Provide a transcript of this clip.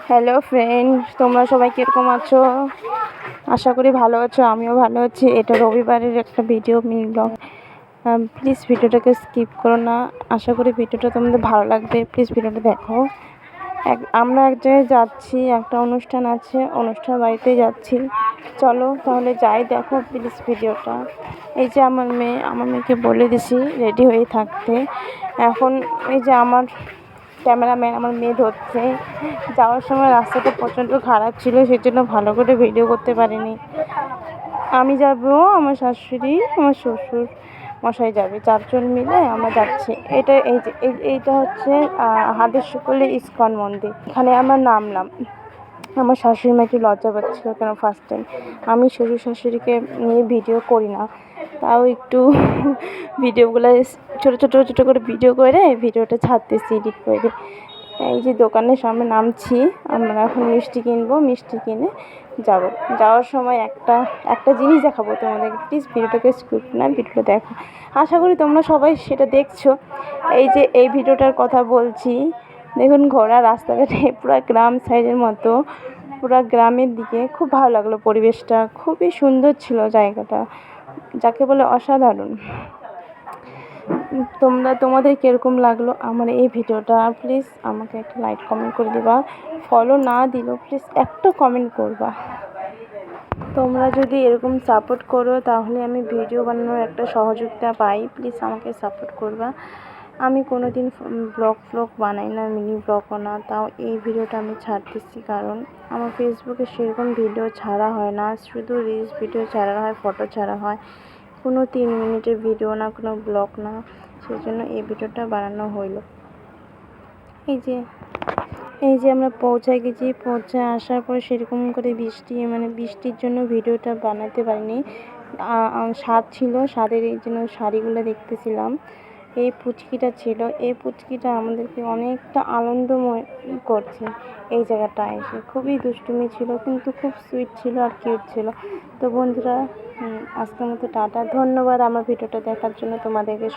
Hello friend, তোমরা সবাই কীরকম আছো? আশা করি ভালো আছো। আমিও ভালো আছি। এটা রবিবারের একটা ভিডিও, মিনি ব্লগ। প্লিজ ভিডিওটাকে স্কিপ করো না। আশা করি ভিডিওটা তোমাদের ভালো লাগবে। প্লিজ ভিডিওটা দেখো। আমরা এক জায়গায় যাচ্ছি, একটা অনুষ্ঠান আছে, অনুষ্ঠান বাড়িতে যাচ্ছি। চলো তাহলে যাই, দেখো প্লিজ ভিডিওটা। এই যে আমার মেয়েকে বলে দিছি রেডি হয়ে থাকতে। এখন এই যে আমার ক্যামেরাম্যান আমার মেয়ে ধরছে। যাওয়ার সময় রাস্তাটা প্রচণ্ড খারাপ ছিল, সেজন্য ভালো করে ভিডিও করতে পারিনি। আমি যাব, আমার শাশুড়ি, আমার শ্বশুর মশাই যাবে, 4 জন মিলে আমরা যাচ্ছি। এইটা হচ্ছে হাদেশ্বরপল্লী ইস্কন মন্দির। এখানে আমরা নামলাম। আমার শাশুড়ি মা একটু লজ্জা পাচ্ছিল, কেন ফার্স্ট টাইম। আমি শ্বশুর শাশুড়িকে নিয়ে ভিডিও করি না, তাও একটু ভিডিওগুলো ছোটো করে ভিডিও করে ভিডিওটা ছাড়তেছি এডিট করে। এই যে দোকানের সামনে নামছি, আমরা এখন মিষ্টি কিনবো, মিষ্টি কিনে যাব। যাওয়ার সময় একটা জিনিস দেখাবো তোমাদেরকে। প্লিজ ভিডিওটাকে স্কিপ না, ভিডিওটা দেখো। আশা করি তোমরা সবাই সেটা দেখছো। এই যে এই ভিডিওটার কথা বলছি, দেখুন ঘোড়া রাস্তাঘাটে পুরো গ্রাম সাইডের মতো, পুরো গ্রামের দিকে। খুব ভালো লাগলো পরিবেশটা, খুবই সুন্দর ছিল জায়গাটা, যাকে বলে অসাধারণ। তোমাদের কীরকম লাগলো আমার এই ভিডিওটা? প্লিজ আমাকে একটা লাইক কমেন্ট করে দিবা। ফলো না দিলেও প্লিজ একটা কমেন্ট করবা। তোমরা যদি এরকম সাপোর্ট করো তাহলে আমি ভিডিও বানানোর একটা সহযোগিতা পাই। প্লিজ আমাকে সাপোর্ট করবা। আমি কোনো দিন ব্লগ বানাই না, মিনি ব্লগও না, তাও এই ভিডিওটা আমি ছাড়তেছি কারণ আমার ফেসবুকে সেরকম ভিডিও ছাড়া হয় না, শুধু রিলস ভিডিও ছাড়া হয়, ফটো ছাড়া হয়, কোনো 3 মিনিটের ভিডিও না, কোনো ব্লগ না। সেই জন্য এই ভিডিওটা বানানো হইল। এই যে আমরা পৌঁছায় গেছি। পৌঁছায় আসার পর সেরকম করে বৃষ্টির জন্য ভিডিওটা বানাতে পারিনি। স্বাদ ছিল, স্বাদের এই জন্য শাড়িগুলো দেখতেছিলাম। এই পুচকিটা ছিল, এই পুচকিটা আমাদেরকে অনেকটা আনন্দময় করছে। এই জায়গাটা এসে খুবই দুষ্টুমি ছিল, কিন্তু খুব সুইট ছিল আর কিউট ছিল। তো বন্ধুরা, আজকের মতো টাটা। ধন্যবাদ আমার ভিডিওটা দেখার জন্য তোমাদেরকে।